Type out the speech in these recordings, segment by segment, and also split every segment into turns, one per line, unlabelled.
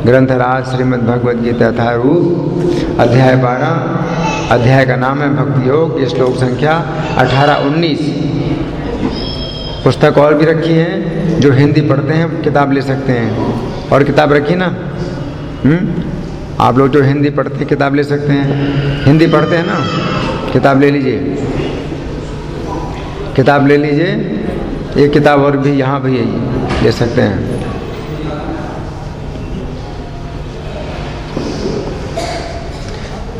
ग्रंथराज श्रीमद् भगवद गीता यथारूप अध्याय 12। अध्याय का नाम है भक्ति योग। ये श्लोक संख्या 18-19। पुस्तक और भी रखी है, जो हिंदी पढ़ते हैं किताब ले सकते हैं। और किताब रखी ना, आप लोग जो हिंदी पढ़ते हैं किताब ले सकते हैं। हिंदी पढ़ते हैं ना, किताब ले लीजिए, किताब ले लीजिए। एक किताब और भी यहाँ भी ले सकते हैं।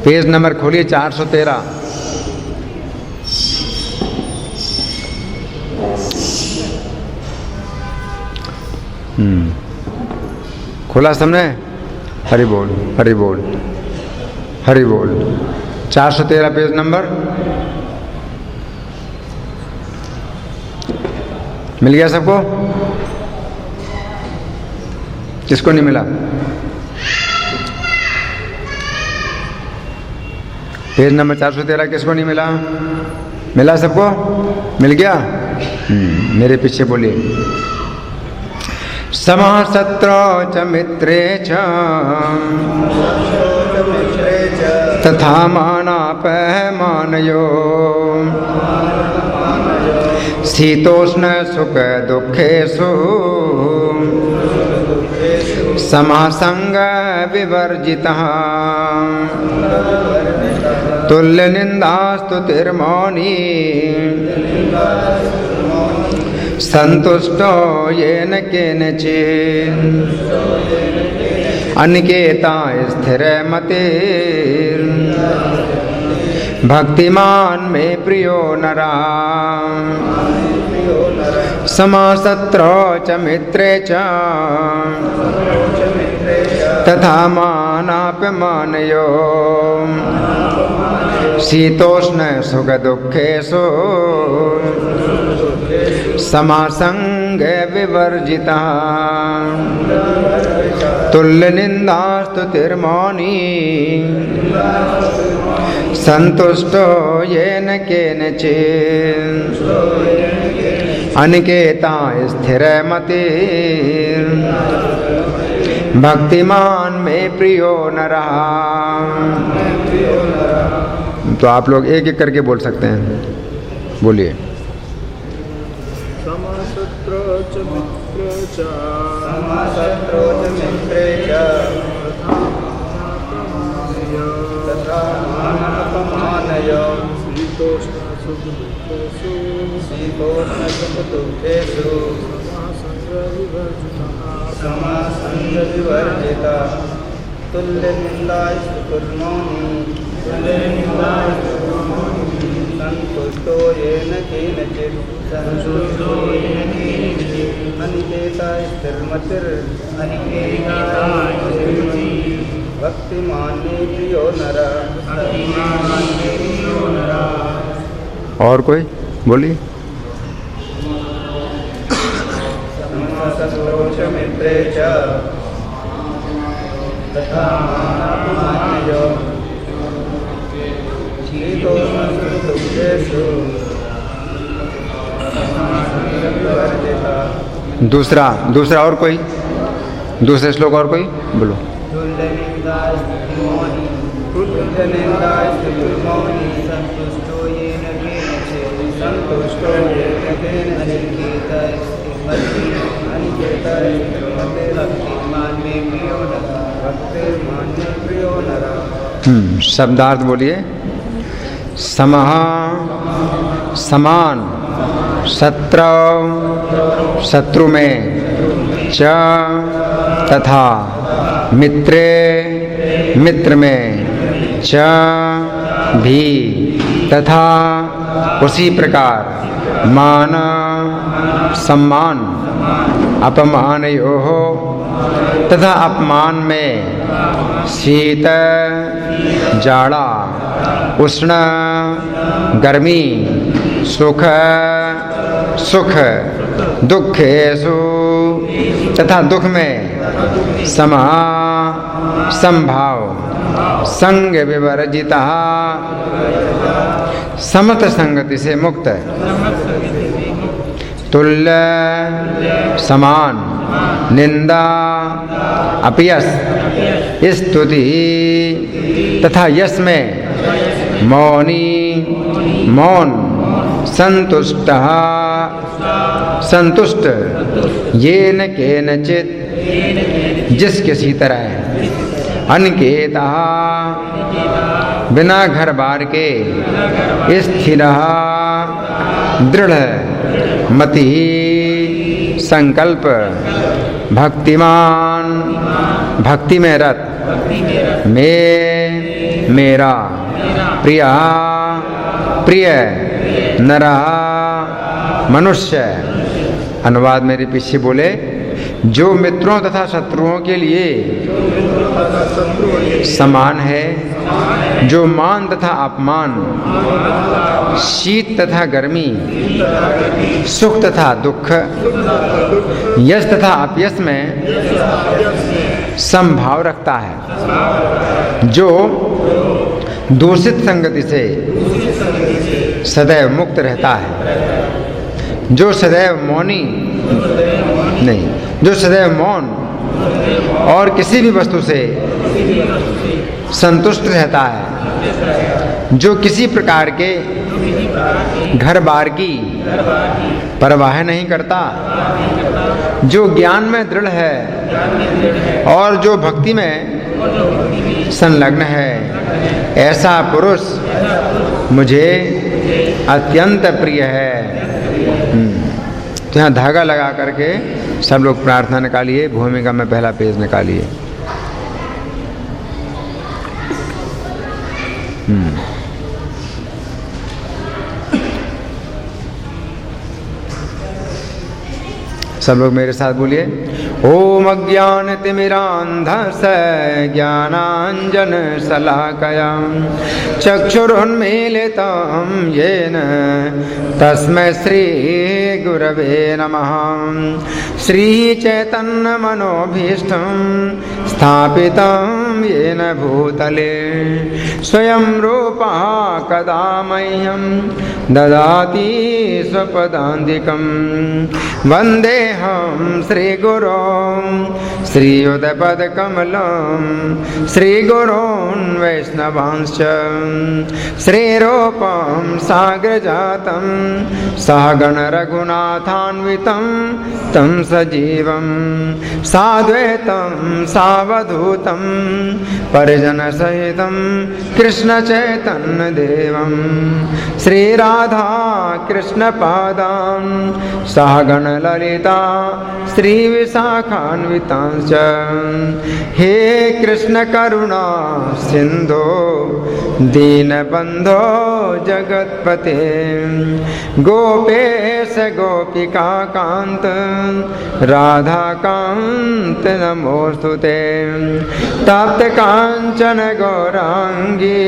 पेज नंबर खोलिए 413। खोला सामने। हरि बोल, हरि बोल, हरि बोल। 413 पेज नंबर मिल गया सबको? किसको नहीं मिला? पेज नंबर 413 किसको नहीं मिला? मिला सबको? मिल गया? मेरे पीछे बोलिए। समासत्रो च मित्रे च तथा मानापमानयो शीतोष्ण सुख दुखेषु समासंग विवर्जितः तुल्य निंदास्तुतिर्मौनी संतुष्टो येन केनचित् अनिकेता स्थिर मते भक्तिमान मे प्रियो नरा समासत्रो च मित्रे च तथा मानापमानयो शीतोष्ण सुख दुखेषु समासंग विवर्जितः तुल्य निंदास्तुतिर्मौनी संतुष्टो येन केनचित् अनिकेता स्थिर मते भक्तिमान में प्रियो नरा। तो आप लोग एक एक करके बोल सकते हैं, बोलिए।
समासत्रो च मित्रे च समासत्रो च मित्रे च तथा मानापमानयो शीतोष्ण सुख दुखेषु समासंग विवर्जितः तुल्य निंदास्तुतिर्मौनी संतुष्टो येन केनचित् अनिकेता स्थिरमतिर् भक्तिमान मे प्रियो नरा।
और कोई बोलिए।
समासत्रो च मित्रे च तथा मानापमानयो शीतोष्ण सुख दुखेषु
दूसरा और कोई? दूसरे श्लोक और कोई बोलो।
संतुष्टो येन केनचित् संतुष्टो येन केनचित् अनिकेता भक्तिमान मे प्रियो नरा भक्तिमान मे प्रियो नरा।
शब्दार्थ बोलिए। समः समान, शत्रु शत्रु में, च तथा, मित्रे मित्र में, च भी तथा, उसी प्रकार, मान सम्मान, अपमानयोः तथा अपमान में, शीत जाड़ा, उष्ण गर्मी, सुख सुख, दुखेषु तथा दुख में, समा संभाव, संग विवर्जिता समस्त संगति से मुक्त, तुल्य समान निंदा अपयस स्तुति तथा यश में मौनी मौन संतुष्ट संतुष्ट येन केनचित जिस किसी तरह अनिकेता बिना घर बार के स्थिर दृढ़ मति संकल्प भक्तिमान भक्ति में रत मेरा प्रिया प्रिय नरा मनुष्य। अनुवाद मेरे पीछे बोले, जो मित्रों तथा शत्रुओं के लिए समान है, जो मान तथा अपमान, शीत तथा गर्मी, सुख तथा दुख, यश तथा अपयश में समभाव रखता है, जो दूषित संगति से सदैव मुक्त रहता है, जो सदैव मौनी नहीं, जो सदैव मौन और किसी भी वस्तु से संतुष्ट रहता है, जो किसी प्रकार के घर बार की परवाह नहीं करता, जो ज्ञान में दृढ़ है और जो भक्ति में संलग्न है, ऐसा पुरुष मुझे अत्यंत प्रिय है। तो यहाँ धागा लगा करके सब लोग प्रार्थना निकालिए, भूमिका में पहला पेज निकालिए। सब लोग मेरे साथ बोलिए, ओम अज्ञानतिमिरान्धस्य ज्ञानाञ्जन शलाकया चक्षुरुन्मीलितं येन तस्मै श्री गुरवे नमः। श्रीचैतन्यमनोभीष्टं स्थापितं येन भूतले स्वयं रूपः कदा मह्यं ददाति स्वपदान्तिकं। वन्देऽहं श्रीगुरों श्रीयुतपदकमलं श्रीगुरोन् वैष्णवांश्च श्रीरूपं साग्रजातं सहगण रघुनाथान्वितं तं सजीवं साद्वैतं सावधूतं परिजनसहितं कृष्णचैतन्यदेवं श्रीराधा कृष्णपादान् सहगण ललिता श्रीविशाखान्वितांश्च। हे कृष्ण करुणा सिन्धो दीनबन्धो जगत्पते गोपेश गोपिकान्त राधाकान्त नमोस्तुते। तप्त काञ्चन गौराङ्गी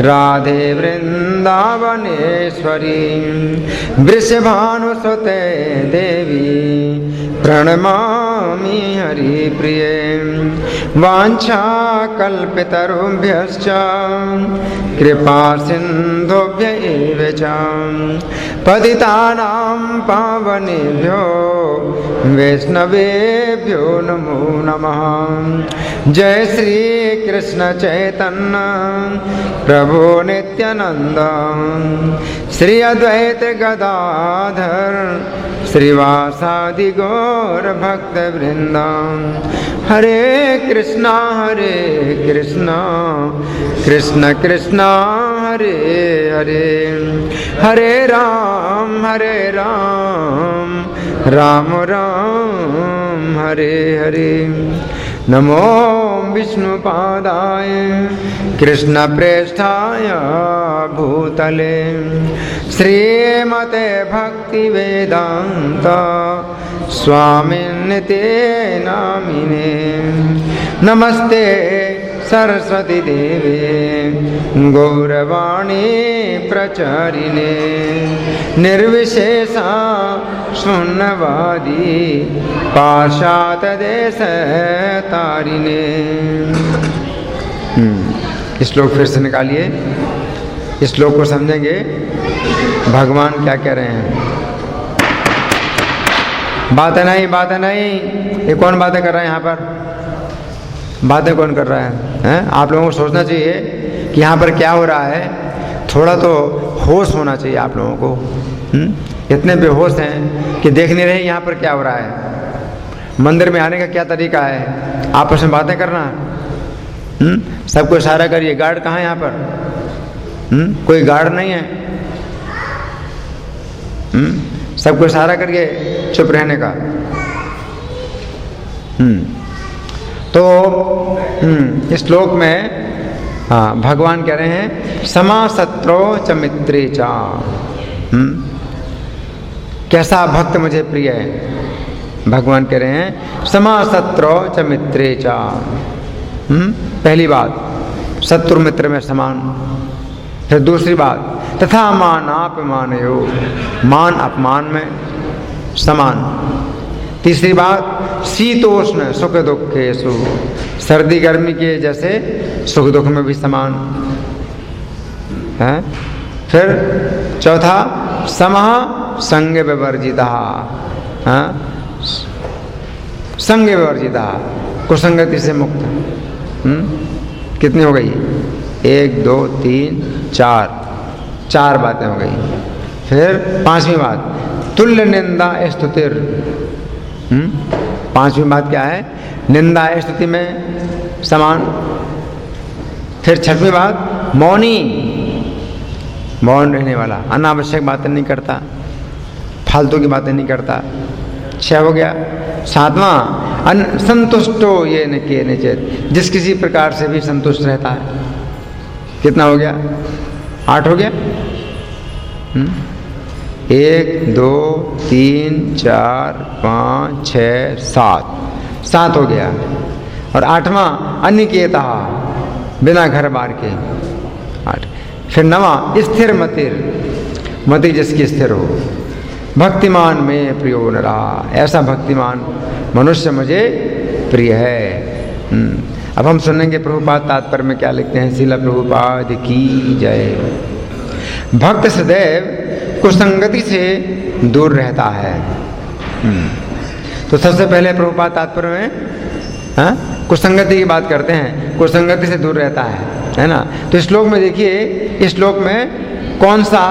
राधे वृन्दावनेश्वरी वृषभानुसुते देवी प्रणमामि हरिप्रिये। वाञ्छाकल्पतरुभ्यश्च कृपा सिन्धुभ्य एव च पतितानां पावनेभ्यो वैष्णवेभ्यो नमो नमः। जय श्री कृष्ण चैतन्य प्रभु नित्यानंद श्री अद्वैत गदाधर श्रीवासादि गौर भक्त वृंद। हरे कृष्णा कृष्ण कृष्ण हरे हरे, हरे राम राम राम हरे हरे। नमो विष्णुपादाय कृष्णप्रेष्ठाय भूतले श्रीमते भक्तिवेदान्त स्वामिन्निते नामिने। नमस्ते सरस्वती देवे गौरवाणी प्रचारिणे निर्विशेषा शून्यवादी पाशातदेश तारिणे। श्लोक फिर से निकालिए, इस श्लोक को समझेंगे भगवान क्या कह रहे हैं। बातें नहीं। ये कौन बातें कर रहा है यहाँ पर? बातें कौन कर रहा है? हैं? आप लोगों को सोचना चाहिए कि यहाँ पर क्या हो रहा है। थोड़ा तो होश होना चाहिए आप लोगों को। इतने बेहोश हैं कि देख नहीं रहे यहाँ पर क्या हो रहा है। मंदिर में आने का क्या तरीका है? आपस में बातें करना। सबको इशारा करिए। गार्ड कहाँ है यहाँ पर? कोई गार्ड नहीं है। सबको इशारा करिए चुप रहने का। तो इस श्लोक में भगवान कह रहे हैं समा शत्रो च मित्रे चा। कैसा भक्त मुझे प्रिय है। भगवान कह रहे हैं समा शत्रो च मित्रे चा। पहली बात शत्रु मित्र में समान। फिर दूसरी बात तथा मानापमानयो, मान अपमान में समान। तीसरी बात शीतोष्ण सुख दुखेषु, सर्दी गर्मी के जैसे सुख दुख में भी समान है। फिर चौथा समः संग विवर्जिता, संग विवर्जिता, कुसंगति से मुक्त। कितनी हो गई? 1 2 3 4 बातें हो गई। फिर पांचवी बात तुल्य निंदा स्तुतिर। पांचवी बात क्या है? निंदा स्तुति में समान। फिर छठवीं बात मौनी, मौन रहने वाला, अनावश्यक बातें नहीं करता, फालतू की बातें नहीं करता। 6 हो गया। सातवां संतुष्टो ये न के निचेत, जिस किसी प्रकार से भी संतुष्ट रहता है। कितना हो गया? 8 हो गया। 1 2 3 4 5 6 7 हो गया। और 8वां अनिकेता, बिना घर बार के 8। फिर 9वां स्थिर मतिर, मति जिसकी स्थिर हो। भक्तिमान में प्रियो नरा, ऐसा भक्तिमान मनुष्य मुझे प्रिय है। अब हम सुनेंगे प्रभुपाद तात्पर्य में क्या लिखते हैं। श्रील प्रभुपाद की जय। भक्त सदैव कुसंगति से दूर रहता है। तो सबसे पहले प्रभुपाद तात्पर्य में कुसंगति की बात करते हैं। कुसंगति से दूर रहता है ना। तो इस श्लोक में देखिए, इस श्लोक में कौन सा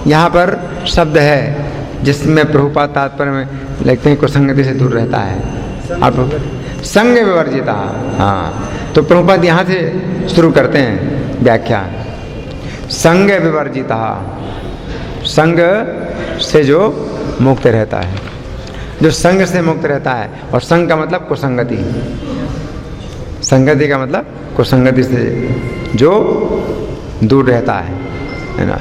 यहाँ पर शब्द है जिसमें प्रभुपाद तात्पर्य में लिखते हैं कुसंगति से दूर रहता है। आप संग विवर्जिता। तो प्रभुपाद यहाँ से शुरू करते हैं व्याख्या। संग विवर्जिता, संग से जो मुक्त रहता है, जो संग से मुक्त रहता है। और संग का मतलब कुसंगति, संगति का मतलब कुसंगति से जो दूर रहता है ना।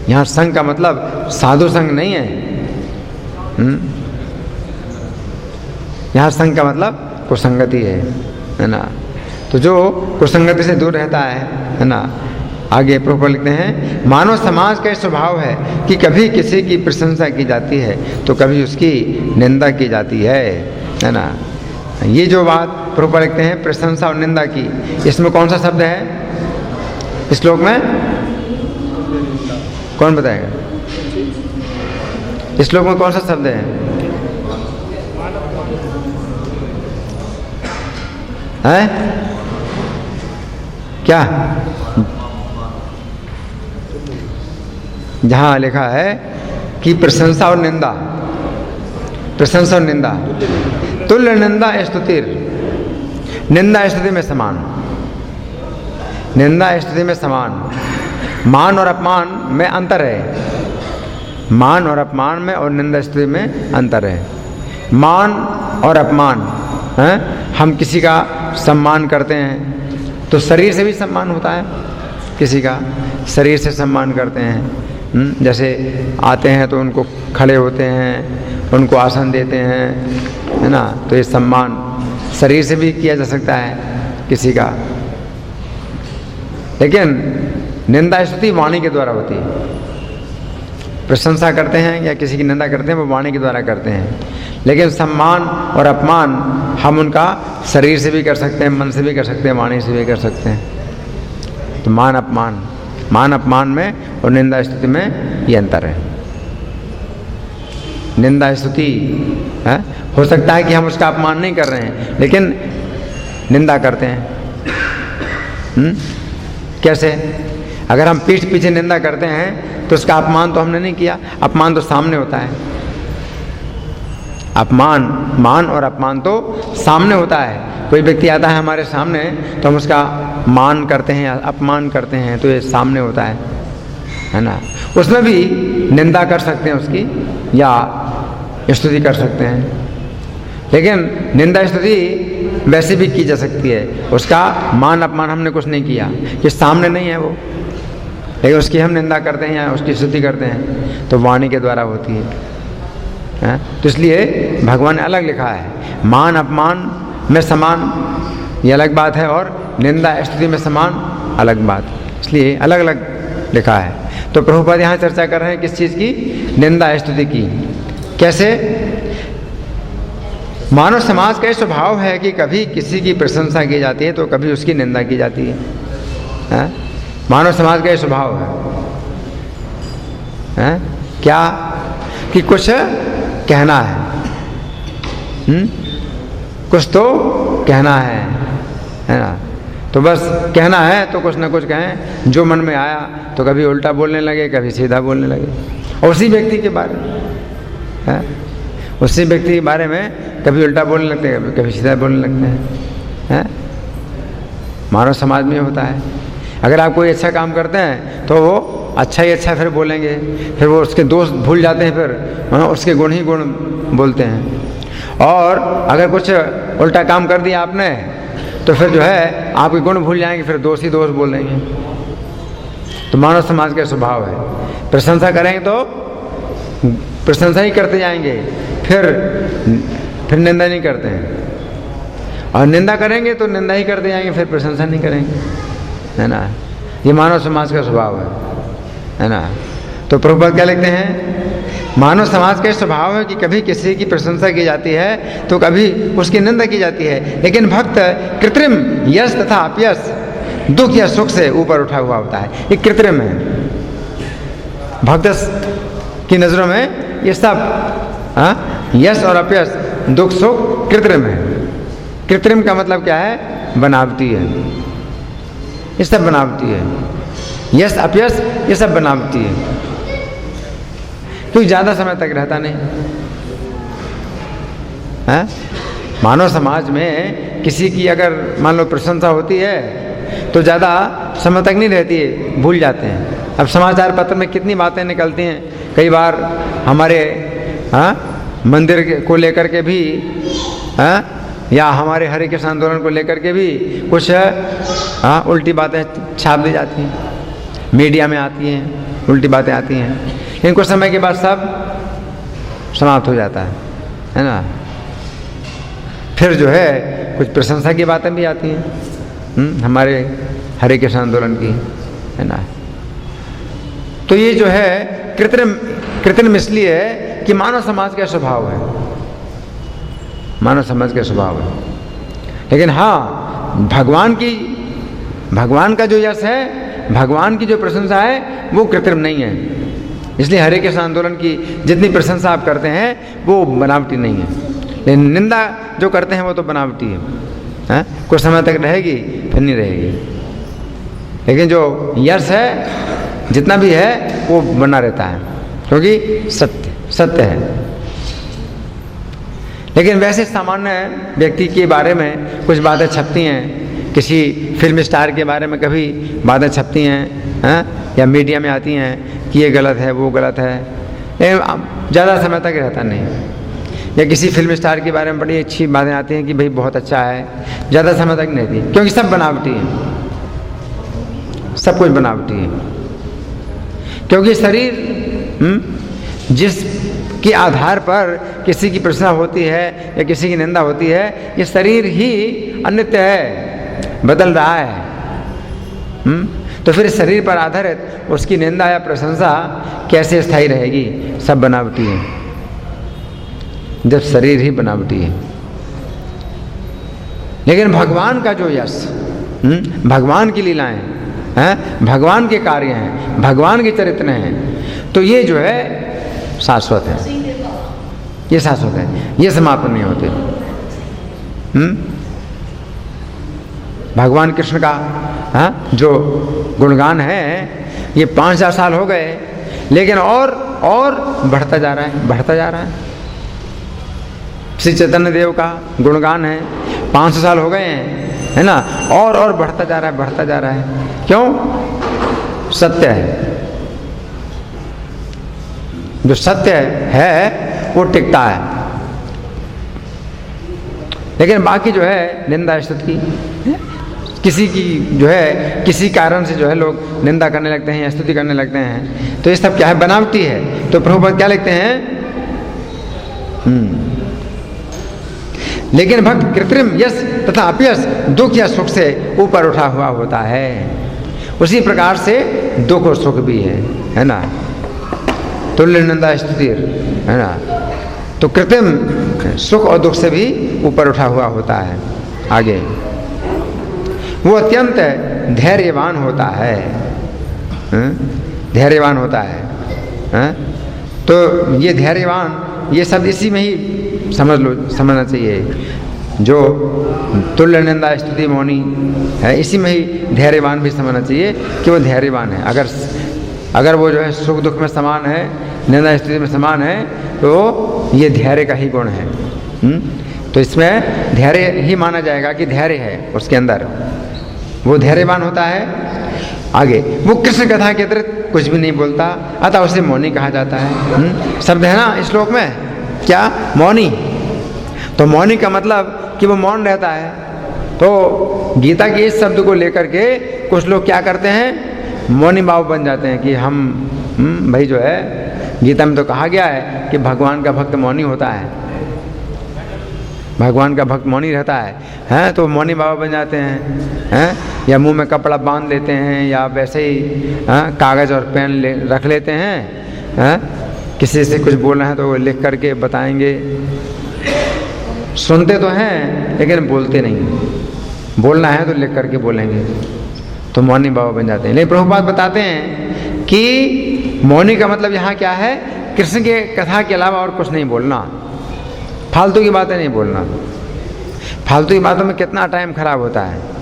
यहाँ संग का मतलब साधु संग नहीं है। यहाँ संग का मतलब कुसंगति है ना। तो जो कुसंगति से दूर रहता है ना। आगे प्रभुपाद लिखते हैं मानव समाज का स्वभाव है कि कभी किसी की प्रशंसा की जाती है तो कभी उसकी निंदा की जाती है ना। ये जो बात प्रभुपाद लिखते हैं प्रशंसा और निंदा की, इसमें कौन सा शब्द है इस श्लोक में? कौन बताएगा? इस श्लोक में कौन सा शब्द है? क्या? जहां लिखा है कि प्रशंसा और निंदा, प्रशंसा और निंदा, तुल्य निंदा स्तुतिर, निंदा स्तुति में समान, निंदा स्तुति में समान। मान और अपमान में अंतर है। मान और अपमान में और निंदा स्तुति में अंतर है। मान और अपमान हम किसी का सम्मान करते हैं तो शरीर से भी सम्मान होता है, किसी का शरीर से सम्मान करते हैं। जैसे आते हैं तो उनको खड़े होते हैं, उनको आसन देते हैं, है ना। तो ये सम्मान शरीर से भी किया जा सकता है किसी का। लेकिन निंदा स्तुति वाणी के द्वारा होती है। प्रशंसा करते हैं या किसी की निंदा करते हैं वो वाणी के द्वारा करते हैं। लेकिन सम्मान और अपमान हम उनका शरीर से भी कर सकते हैं, मन से भी कर सकते हैं, वाणी से भी कर सकते हैं। तो मान अपमान, मान अपमान में और निंदा स्तुति में ये अंतर है। निंदा स्तुति है। हो सकता है कि हम उसका अपमान नहीं कर रहे हैं, लेकिन निंदा करते हैं। कैसे? अगर हम पीठ पीछे निंदा करते हैं तो उसका अपमान तो हमने नहीं किया, अपमान तो सामने होता है। मान और अपमान तो सामने होता है। कोई व्यक्ति आता है हमारे सामने तो हम उसका मान करते हैं या अपमान करते हैं, तो ये सामने होता है ना। उसमें भी निंदा कर सकते हैं उसकी या स्तुति कर सकते हैं, लेकिन निंदा स्तुति वैसे भी की जा सकती है। उसका मान अपमान हमने कुछ नहीं किया, कि सामने नहीं है वो, लेकिन उसकी हम निंदा करते हैं या उसकी स्तुति करते हैं तो वाणी के द्वारा होती है। तो इसलिए भगवान ने अलग लिखा है, मान अपमान में समान ये अलग बात है, और निंदा स्तुति में समान अलग बात, इसलिए अलग अलग लिखा है। तो प्रभुपाद यहाँ चर्चा कर रहे हैं किस चीज़ की? निंदा स्तुति की। कैसे? मानव समाज का स्वभाव है कि कभी किसी की प्रशंसा की जाती है तो कभी उसकी निंदा की जाती है। मानव समाज का स्वभाव है क्या? कि कुछ कहना है, कुछ तो कहना है ना। तो बस कहना है तो कुछ ना कुछ कहें, जो मन में आया। तो कभी उल्टा बोलने लगे, कभी सीधा बोलने लगे, और उसी व्यक्ति के बारे में उसी व्यक्ति के बारे में कभी उल्टा बोलने लगते हैं, कभी सीधा बोलने लगते हैं। मानव समाज में होता है। अगर आप कोई अच्छा काम करते हैं तो वो अच्छा ही अच्छा फिर बोलेंगे, फिर वो उसके दोस्त भूल जाते हैं, फिर उसके गुण ही गुण बोलते हैं। और अगर कुछ उल्टा काम कर दिया आपने तो फिर जो है आपके गुण भूल जाएंगे, फिर दोस्त ही दोस्त बोलेंगे। तो मानव समाज का स्वभाव है, प्रशंसा करेंगे तो प्रशंसा ही करते जाएंगे, फिर निंदा नहीं करते हैं, और निंदा करेंगे तो निंदा ही करते जाएंगे, फिर प्रशंसा नहीं करेंगे, है ना। ये मानव समाज का स्वभाव है ना। तो प्रभुपाद क्या लिखते हैं? मानव समाज का स्वभाव है कि कभी किसी की प्रशंसा की जाती है तो कभी उसकी निंदा की जाती है, लेकिन भक्त कृत्रिम यश तथा अपयश, दुख या सुख से ऊपर उठा हुआ होता है। ये कृत्रिम है। भक्त की नज़रों में ये सब यश और अपयश, दुख सुख कृत्रिम है। कृत्रिम का मतलब क्या है? बनावटी है। ये सब बनावटी है। यश अपयश ये सब बनावटी है, क्योंकि ज़्यादा समय तक रहता नहीं है। मानव समाज में किसी की अगर मान लो प्रशंसा होती है तो ज़्यादा समय तक नहीं रहती है, भूल जाते हैं। अब समाचार पत्र में कितनी बातें निकलती हैं, कई बार हमारे मंदिर को लेकर के भी या हमारे हरे कृष्ण आंदोलन को लेकर के भी कुछ उल्टी बातें छाप दी जाती हैं, मीडिया में आती हैं, उल्टी बातें आती हैं, लेकिन कुछ समय के बाद सब समाप्त हो जाता है ना। फिर जो है कुछ प्रशंसा की बातें भी आती हैं हमारे हरे कृष्ण आंदोलन की, है ना। तो ये जो है कृत्रिम इसलिए है कि मानव समाज का स्वभाव है, मानव समाज का स्वभाव है। लेकिन हाँ, भगवान का जो यश है, भगवान की जो प्रशंसा है वो कृत्रिम नहीं है। इसलिए हरे कृष्ण आंदोलन की जितनी प्रशंसा आप करते हैं वो बनावटी नहीं है, लेकिन निंदा जो करते हैं वो तो बनावटी है। कुछ समय तक रहेगी फिर नहीं रहेगी, लेकिन जो यश है जितना भी है वो बना रहता है, क्योंकि सत्य है। लेकिन वैसे सामान्य व्यक्ति के बारे में कुछ बातें छपती हैं, किसी फिल्म स्टार के बारे में कभी बातें छपती हैं या मीडिया में आती हैं कि ये गलत है वो गलत है, ज़्यादा समय तक रहता नहीं। या किसी फिल्म स्टार के बारे में बड़ी अच्छी बातें आती हैं कि भाई बहुत अच्छा है, ज़्यादा समय तक नहीं रहती, क्योंकि सब बनावटी है, सब कुछ बनावटी है। क्योंकि शरीर जिस के आधार पर किसी की प्रशंसा होती है या किसी की निंदा होती है, ये शरीर ही अनित्य है, बदल रहा है। तो फिर शरीर पर आधारित उसकी निंदा या प्रशंसा कैसे स्थायी रहेगी? सब बनावटी है, जब शरीर ही बनावटी है। लेकिन भगवान का जो यश, भगवान की लीलाएं हैं, भगवान के कार्य हैं, भगवान के चरित्र हैं, तो ये जो है शाश्वत है, ये शाश्वत है, ये समाप्त नहीं होते। भगवान कृष्ण का जो गुणगान है ये 5000 साल हो गए, लेकिन और बढ़ता जा रहा है, बढ़ता जा रहा है। श्री चैतन्य देव का गुणगान है 500 साल हो गए हैं, है ना, और बढ़ता जा रहा है, बढ़ता जा रहा है। क्यों? सत्य है, जो सत्य है वो टिकता है। लेकिन बाकी जो है निंदा स्तुति, किसी की जो है किसी कारण से जो है लोग निंदा करने लगते हैं या स्तुति करने लगते हैं, तो ये सब क्या है? बनावटी है। तो प्रभुपाद क्या लिखते हैं? लेकिन भक्त कृत्रिम यश तथा अपयश, दुख या सुख से ऊपर उठा हुआ होता है। उसी प्रकार से दुख और सुख भी है ना, तुल्य निंदा स्तुति, है ना। तो कृत्रिम सुख और दुख से भी ऊपर उठा हुआ होता है। आगे वो अत्यंत धैर्यवान होता है, धैर्यवान होता है। तो ये धैर्यवान, ये सब इसी में ही समझना चाहिए। जो तुल्य निंदा स्तुति मौनी है, इसी में ही धैर्यवान भी समझना चाहिए कि वो धैर्यवान है। अगर वो जो है सुख दुख में समान है, निंदा स्तुति में समान है, तो ये धैर्य का ही गुण है। तो इसमें धैर्य ही माना जाएगा कि धैर्य है उसके अंदर, वो धैर्यवान होता है। आगे वो कृष्ण कथा के अतिरिक्त कुछ भी नहीं बोलता, अतः उसे मौनी कहा जाता है। शब्द है ना इस श्लोक में, क्या? मौनी। तो मौनी का मतलब कि वो मौन रहता है। तो गीता के इस शब्द को लेकर के कुछ लोग क्या करते हैं? मौनी भाव बन जाते हैं कि हम भाई जो है, गीता में तो कहा गया है कि भगवान का भक्त मौनी होता है, भगवान का भक्त मौनी रहता है, तो मौनी बाबा बन जाते हैं, या मुंह में कपड़ा बांध लेते हैं, या वैसे ही कागज़ और पेन रख लेते हैं, किसी से कुछ बोलना है तो वो लिख करके बताएंगे। सुनते तो हैं लेकिन बोलते नहीं, बोलना है तो लिख करके बोलेंगे, तो मौनी बाबा बन जाते हैं। लेकिन प्रभुपाद बताते हैं कि मौनी का मतलब यहाँ क्या है? कृष्ण के कथा के अलावा और कुछ नहीं बोलना, फालतू की बातें नहीं बोलना। फालतू की बातों में कितना टाइम खराब होता है।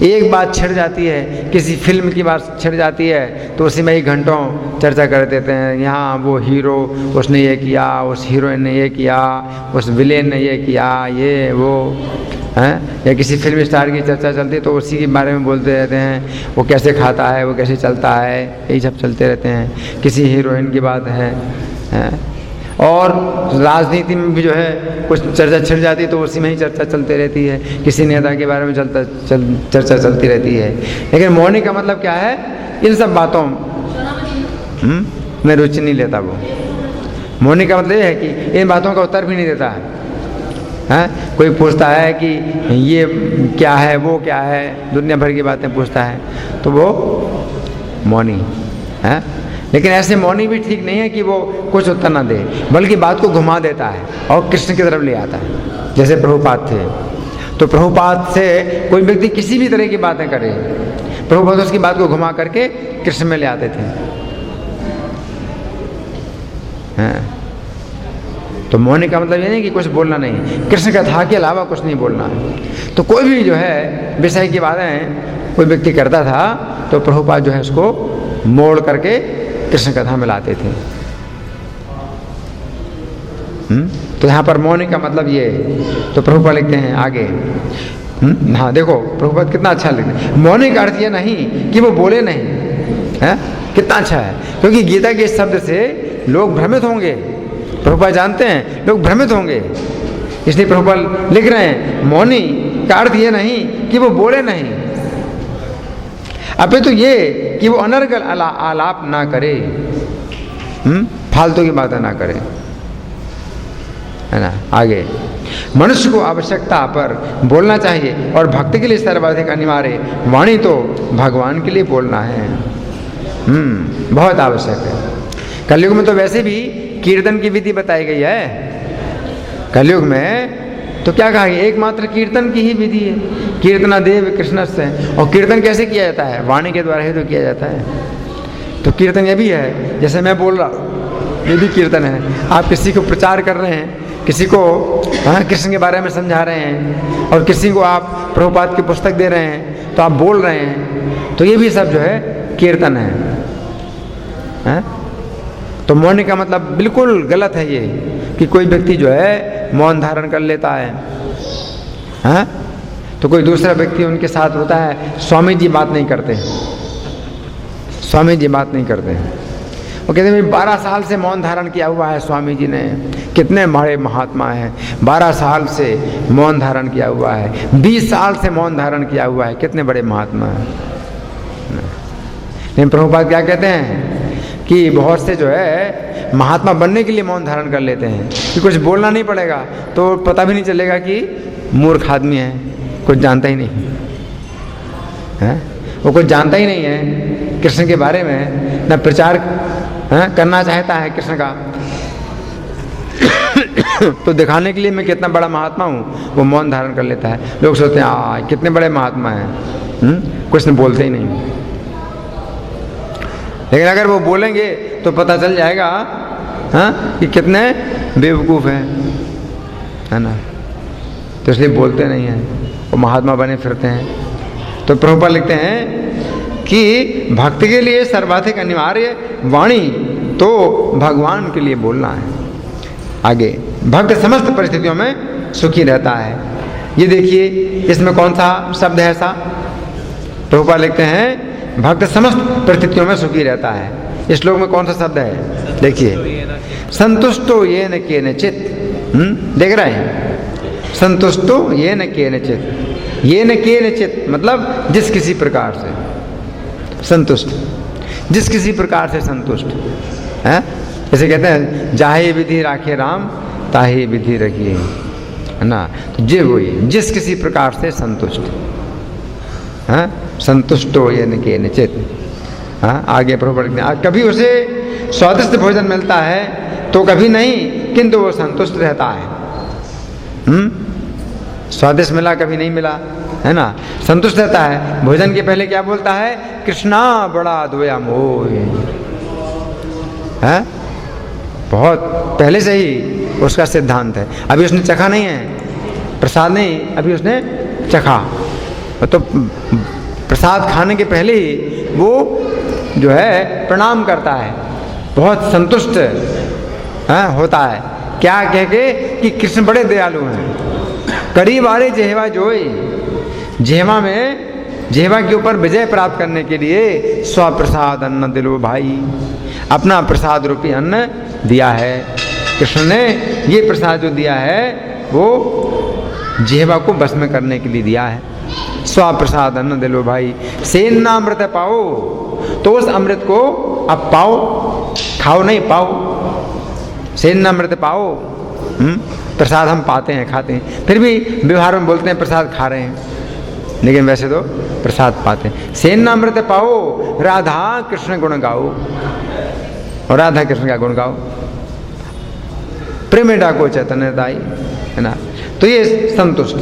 एक बात छिड़ जाती है, किसी फिल्म की बात छिड़ जाती है, तो उसी में ही घंटों चर्चा कर देते हैं। यहाँ वो हीरो, उसने ये किया, उस हीरोइन ने ये किया, उस विलेन ने ये किया, ये वो हैं, या किसी फिल्म स्टार की चर्चा चलती है तो उसी के बारे में बोलते रहते हैं। वो कैसे खाता है, वो कैसे चलता है, यही सब चलते रहते हैं। किसी हीरोइन की बात है। और राजनीति में भी जो है कुछ चर्चा छिड़ जाती है तो उसी में ही चर्चा चलती रहती है। किसी नेता के बारे में चर्चा चलती रहती है। लेकिन मौनी का मतलब क्या है? इन सब बातों में रुचि नहीं लेता वो। मौनी का मतलब ये है कि इन बातों का उत्तर भी नहीं देता है। कोई पूछता है कि ये क्या है, वो क्या है, दुनिया भर की बातें पूछता है, तो वो मौनी है। लेकिन ऐसे मौनी भी ठीक नहीं है कि वो कुछ उत्तर ना दे, बल्कि बात को घुमा देता है और कृष्ण की तरफ ले आता है। जैसे प्रभुपाद थे, तो प्रभुपाद से कोई व्यक्ति किसी भी तरह की बातें करे, प्रभुपाद उसकी बात को घुमा करके कृष्ण में ले आते थे। तो मौनी का मतलब ये नहीं कि कुछ बोलना नहीं, कृष्ण कथा के अलावा कुछ नहीं बोलना है। तो कोई भी जो है विषय की बातें कोई व्यक्ति करता था तो प्रभुपाद जो है उसको मोड़ करके कृष्ण कथा में लाते थे। तो यहाँ पर मौनी का मतलब ये। तो प्रभुपाद लिखते हैं आगे, हाँ देखो प्रभुपाद कितना अच्छा लिखते हैं। मौनी का अर्थ ये नहीं कि वो बोले नहीं है, कितना अच्छा है। क्योंकि गीता के इस शब्द से लोग भ्रमित होंगे, प्रभुपाद जानते हैं लोग भ्रमित होंगे, इसलिए प्रभुपाद लिख रहे हैं मौनी का अर्थ ये नहीं कि वो बोले नहीं, अपितु ये कि वो अनर्गल आलाप ना करे, फालतू की बातें ना करे, है ना। आगे मनुष्य को आवश्यकता पर बोलना चाहिए और भक्ति के लिए सर्वाधिक अनिवार्य वाणी तो भगवान के लिए बोलना है। बहुत आवश्यक है। कलयुग में तो वैसे भी कीर्तन की विधि बताई गई है। कलयुग में तो क्या कहा गया? एकमात्र कीर्तन की ही विधि है। कीर्तना देव कृष्णस्य। और कीर्तन कैसे किया जाता है? वाणी के द्वारा ही तो किया जाता है। तो कीर्तन ये भी है, जैसे मैं बोल रहा ये भी कीर्तन है। आप किसी को प्रचार कर रहे हैं, किसी को कृष्ण के बारे में समझा रहे हैं, और किसी को आप प्रभुपाद की पुस्तक दे रहे हैं, तो आप बोल रहे हैं, तो ये भी सब जो है कीर्तन है? तो मौन का मतलब बिल्कुल गलत है ये, कि कोई व्यक्ति जो है मौन धारण कर लेता है, तो कोई दूसरा व्यक्ति उनके साथ होता है। स्वामी जी बात नहीं करते, स्वामी जी बात नहीं करते। वो कहते हैं 12 साल से मौन धारण किया हुआ है स्वामी जी ने, कितने बड़े महात्मा हैं, 12 साल से मौन धारण किया हुआ है, 20 साल से मौन धारण किया हुआ है, कितने बड़े महात्मा हैं। लेकिन प्रभुपाद क्या कहते हैं कि बहुत से जो है महात्मा बनने के लिए मौन धारण कर लेते हैं, कि कुछ बोलना नहीं पड़ेगा, तो पता भी नहीं चलेगा कि मूर्ख आदमी है, कुछ जानता ही नहीं है, वो कुछ जानता ही नहीं है कृष्ण के बारे में, न प्रचार करना चाहता है कृष्ण का। तो दिखाने के लिए मैं कितना बड़ा महात्मा हूँ, वो मौन धारण कर लेता है। लोग सोचते हैं कितने बड़े महात्मा हैं, कुछ न बोलते ही नहीं। लेकिन अगर वो बोलेंगे तो पता चल जाएगा कि कितने बेवकूफ़ हैं, है ना। तो इसलिए बोलते नहीं हैं, वो महात्मा बने फिरते हैं। तो प्रभुपाद लिखते हैं कि भक्त के लिए सर्वाधिक अनिवार्य वाणी तो भगवान के लिए बोलना है। आगे, भक्त समस्त परिस्थितियों में सुखी रहता है। ये देखिए इसमें कौन सा शब्द है ऐसा? प्रभुपाद लिखते हैं भक्त समस्त परिस्थितियों में सुखी रहता है। इस श्लोक में कौन सा शब्द है? देखिए, संतुष्टो येन केनचित्। देख रहे हैं, संतुष्टो येन केनचित्। येन केनचित् मतलब जिस किसी प्रकार से संतुष्ट, जिस किसी प्रकार से संतुष्ट है। जैसे कहते हैं जाहे विधि राखे राम ताहे विधि रखिए, है ना। तो जे वही जिस किसी प्रकार से संतुष्ट, है संतुष्टो येन केनचित्। आगे प्रभुपाद कभी उसे स्वादिष्ट भोजन मिलता है तो कभी नहीं, किंतु वो संतुष्ट रहता है। स्वादिष्ट मिला कभी नहीं मिला, है ना, संतुष्ट रहता है। भोजन के पहले क्या बोलता है? कृष्णा बड़ा दोया मोह, है बहुत पहले से ही उसका सिद्धांत है। अभी उसने चखा नहीं है, प्रसाद नहीं अभी उसने चखा, तो प्रसाद खाने के पहले ही वो जो है प्रणाम करता है, बहुत संतुष्ट होता है। क्या कह के कि कृष्ण बड़े दयालु हैं। कड़ी वाले जेहवा जोई, जेहवा में जेहवा के ऊपर विजय प्राप्त करने के लिए स्वप्रसाद अन्न दिलो भाई, अपना प्रसाद रूपी अन्न दिया है कृष्ण ने। ये प्रसाद जो दिया है वो जेहवा को बस में करने के लिए दिया है। स्वप्रसाद अन्न दिलो भाई, सेन्नामृत पाओ, तो उस अमृत को अब पाओ, खाओ नहीं पाओ। सेन्नामृत पाओ, प्रसाद हम पाते हैं, खाते हैं, फिर भी व्यवहार में बोलते हैं प्रसाद खा रहे हैं, लेकिन वैसे तो प्रसाद पाते हैं। सेन्नामृत पाओ, राधा कृष्ण गुण गाओ, और राधा कृष्ण का गुण गाओ। प्रेम डाको चैतन्य दाई, है ना। तो ये संतुष्ट।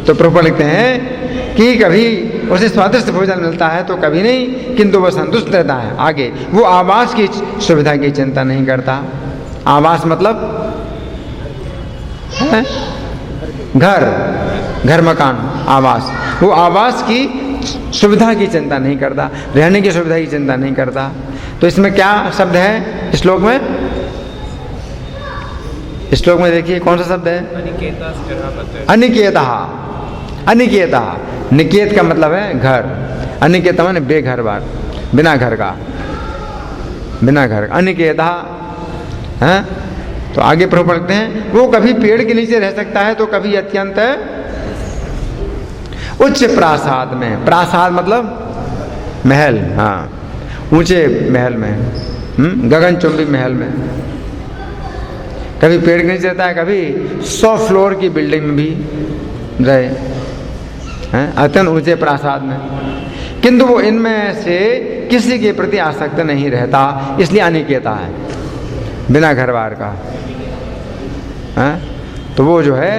तो प्रभुपाद लिखते हैं कि कभी उसे स्वादिष्ट भोजन मिलता है तो कभी नहीं, किंतु वह संतुष्ट रहता है। आगे, वो आवास की सुविधा की चिंता नहीं करता। आवास मतलब है घर, घर मकान, आवास। वो आवास की सुविधा की चिंता नहीं करता, रहने की सुविधा की चिंता नहीं करता। तो इसमें क्या शब्द है इस श्लोक में? इस श्लोक में देखिए कौन सा शब्द है? अनिकेता। अनिकेता, निकेत का मतलब है घर, अनिकेता माने बेघर बार, बिना घर का, बिना घर। अनिकेता है। तो आगे प्रभु पढ़ते हैं, वो कभी पेड़ के नीचे रह सकता है तो कभी अत्यंत उच्च प्रासाद में। प्रासाद मतलब महल, हाँ, ऊंचे महल में, गगनचुंबी महल में। कभी पेड़ के नीचे रहता है, कभी 100 फ्लोर की बिल्डिंग में भी रहे हैं, अत्यंत ऊंचे प्रासाद में। किंतु वो इनमें से किसी के प्रति आसक्त नहीं रहता, इसलिए अनिकेता है, बिना घर बार का। तो वो जो है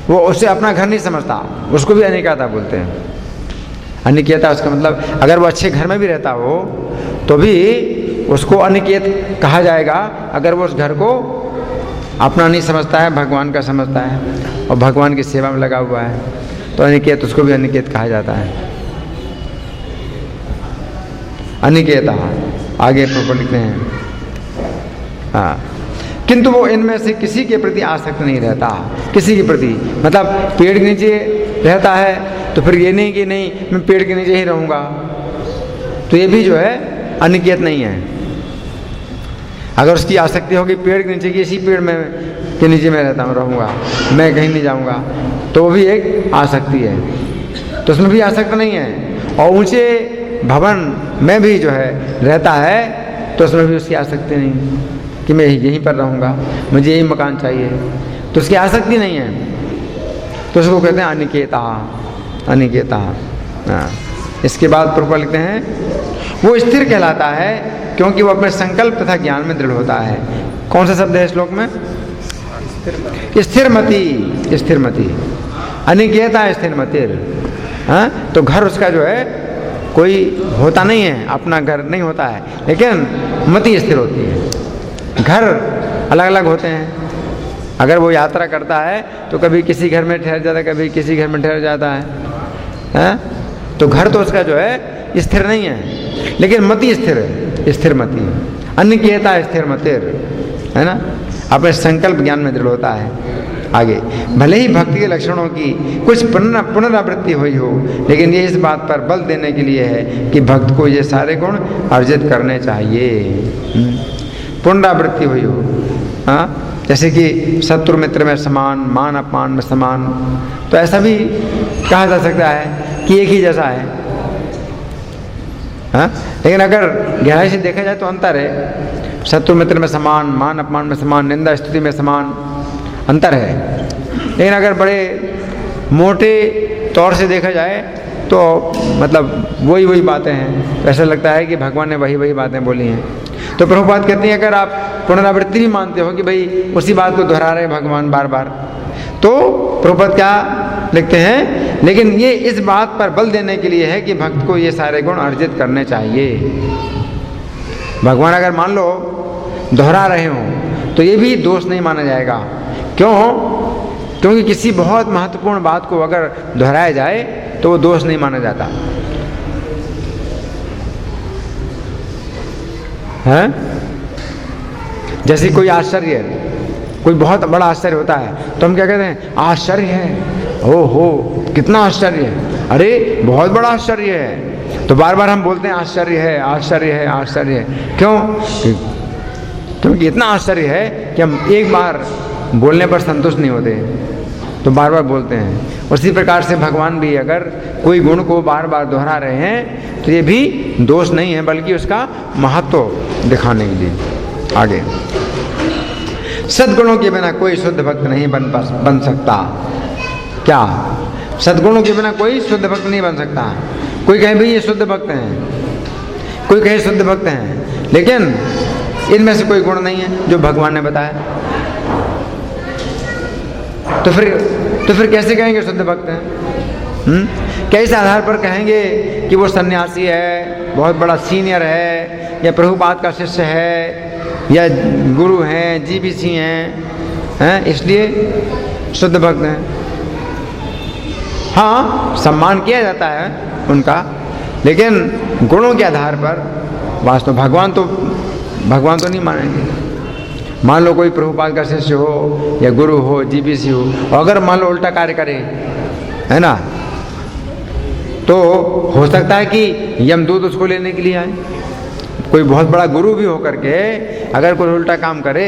वो उसे अपना घर नहीं समझता, उसको भी अनिकेता बोलते हैं, अनिकेता उसका मतलब अगर वो अच्छे घर में भी रहता हो तो भी उसको अनिकेत कहा जाएगा अगर वो उस घर को अपना नहीं समझता है, भगवान का समझता है और भगवान की सेवा में लगा हुआ है, तो अनिकेत, उसको भी अनिकेत कहा जाता है। अनिकेता आगे प्रभु लिखते हैं, हाँ, किंतु वो इनमें से किसी के प्रति आसक्त नहीं रहता। किसी के प्रति मतलब पेड़ के नीचे रहता है तो फिर ये नहीं कि नहीं मैं पेड़ के नीचे ही रहूँगा, तो ये भी जो है अनिकेत नहीं है। अगर उसकी आसक्ति होगी पेड़ के नीचे की, इसी पेड़ में के नीचे मैं रहूँगा, मैं कहीं नहीं जाऊँगा, तो वो भी एक आसक्ति है, तो उसमें भी आसक्त नहीं है। और ऊंचे भवन में भी जो है रहता है तो उसमें भी उसकी आसक्ति नहीं कि मैं यहीं पर रहूँगा, मुझे यही मकान चाहिए, तो उसकी आसक्ति नहीं है, तो उसको कहते हैं अनिकेता। अनिकेता, हाँ। इसके बाद प्रभु लिखते हैं वो स्थिर कहलाता है क्योंकि वो अपने संकल्प तथा ज्ञान में दृढ़ होता है। कौन सा शब्द है श्लोक में? स्थिरमति। स्थिरमति, अनिकेता स्थिरमतिर। हाँ, तो घर उसका जो है कोई होता नहीं है, अपना घर नहीं होता है, लेकिन मति स्थिर होती है। घर अलग अलग होते हैं, अगर वो यात्रा करता है तो कभी किसी घर में ठहर जाता है, कभी किसी घर में ठहर जाता है, तो घर तो उसका जो है स्थिर नहीं है, लेकिन मति स्थिर है, स्थिर मति। अनिकेता स्थिर मतिर, है ना, अपने संकल्प ज्ञान में दृढ़ होता है। आगे, भले ही भक्ति के लक्षणों की कुछ पुनरावृत्ति हुई हो, लेकिन ये इस बात पर बल देने के लिए है कि भक्त को ये सारे गुण अर्जित करने चाहिए। पुनरावृत्ति हुई हो, हाँ, जैसे कि शत्रु मित्र में समान, मान अपमान में समान, तो ऐसा भी कहा जा सकता है कि एक ही जैसा है, हाँ? लेकिन अगर गहराई से देखा जाए तो अंतर है। शत्रु मित्र में समान, मान अपमान में समान, निंदा स्तुति में समान, अंतर है। लेकिन अगर बड़े मोटे तौर से देखा जाए तो मतलब वही बातें हैं, ऐसा लगता है कि भगवान ने वही बातें बोली हैं। तो प्रभुपाद कहते हैं अगर आप पुनरावृत्ति भी मानते हो कि भाई उसी बात को दोहरा रहे भगवान बार बार, तो प्रभुपाद क्या लिखते हैं, लेकिन ये इस बात पर बल देने के लिए है कि भक्त को ये सारे गुण अर्जित करने चाहिए। भगवान अगर मान लो दोहरा रहे हो तो ये भी दोष नहीं माना जाएगा। क्यों? क्योंकि किसी बहुत महत्वपूर्ण बात को अगर दोहराया जाए तो वो दोष नहीं माना जाता है। जैसे कोई आश्चर्य, कोई बहुत बड़ा आश्चर्य होता है तो हम क्या कहते हैं, आश्चर्य है, ओहो कितना आश्चर्य है, अरे बहुत बड़ा आश्चर्य है, तो बार बार हम बोलते हैं आश्चर्य है, आश्चर्य है, आश्चर्य है। क्यों? क्योंकि इतना आश्चर्य है कि हम एक बार बोलने पर संतुष्ट नहीं होते, तो बार बार बोलते हैं। उसी प्रकार से भगवान भी अगर कोई गुण को बार बार दोहरा रहे हैं तो ये भी दोष नहीं है, बल्कि उसका महत्व दिखाने के लिए। आगे, सद्गुणों के बिना कोई शुद्ध भक्त नहीं बन सकता। क्या? सद्गुणों के बिना कोई शुद्ध भक्त नहीं बन सकता। कोई कहे भाई ये शुद्ध भक्त हैं, कोई कहे शुद्ध भक्त हैं, लेकिन इनमें से कोई गुण नहीं है जो भगवान ने बताया, तो फिर कैसे कहेंगे शुद्ध भक्त हैं? कैसे आधार पर कहेंगे कि वो सन्यासी है, बहुत बड़ा सीनियर है, या प्रभुपाद का शिष्य है, या गुरु हैं, जीबीसी हैं, इसलिए शुद्ध भक्त हैं? हाँ, सम्मान किया जाता है उनका, लेकिन गुणों के आधार पर वास्तव भगवान तो नहीं मानेंगे। मान लो कोई प्रभुपाद का शिष्य हो या गुरु हो, जीबीसी हो, और अगर मान लो उल्टा कार्य करे, है ना, तो हो सकता है कि यमदूत उसको लेने के लिए आए। कोई बहुत बड़ा गुरु भी हो करके अगर कोई उल्टा काम करे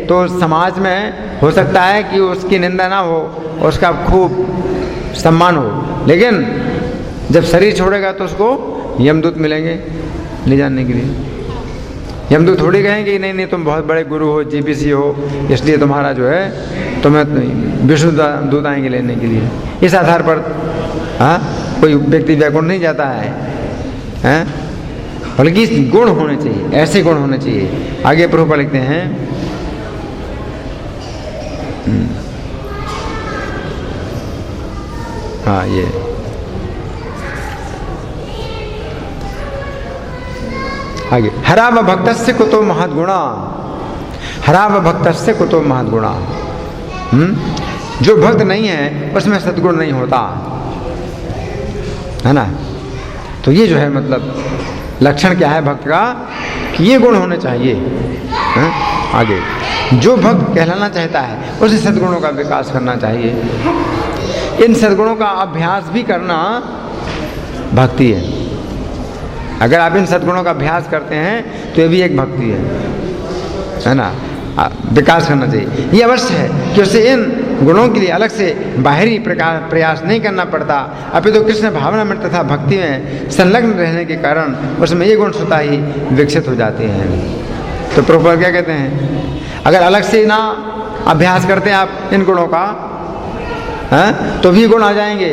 तो समाज में हो सकता है कि उसकी निंदा ना हो, उसका खूब सम्मान हो, लेकिन जब शरीर छोड़ेगा तो उसको यमदूत मिलेंगे ले जाने के लिए। यमदूत थोड़ी कहेंगे नहीं नहीं तुम बहुत बड़े गुरु हो, जीबीसी हो, इसलिए तुम्हारा जो है तुम्हें विष्णु दूत आएंगे लेने के लिए। इस आधार पर कोई व्यक्ति वैकुंठ नहीं जाता है, बल्कि गुण होने चाहिए, ऐसे गुण होने चाहिए। आगे प्रभुपाद लिखते हैं, हाँ ये आगे हरा व भक्तस्य कुतो महद्गुणा, हरा व भक्तस्य कुतो महद्गुणा। जो भक्त नहीं है उसमें सद्गुण नहीं होता, है ना। तो ये जो है मतलब लक्षण क्या है भक्त का, कि ये गुण होने चाहिए। आगे जो भक्त कहलाना चाहता है उसे सद्गुणों का विकास करना चाहिए। इन सद्गुणों का अभ्यास भी करना भक्ति है। अगर आप इन सद्गुणों का अभ्यास करते हैं तो ये भी एक भक्ति है ना। विकास करना चाहिए। ये अवश्य है कि उसे इन गुणों के लिए अलग से बाहरी प्रयास नहीं करना पड़ता, अपितु तो कृष्ण भावना में तथा भक्ति में संलग्न रहने के कारण उसमें ये गुण स्वतः ही विकसित हो जाते हैं। तो प्रभुपाद क्या कहते हैं, अगर अलग से ना अभ्यास करते हैं आप इन गुणों का, तो भी गुण आ जाएंगे।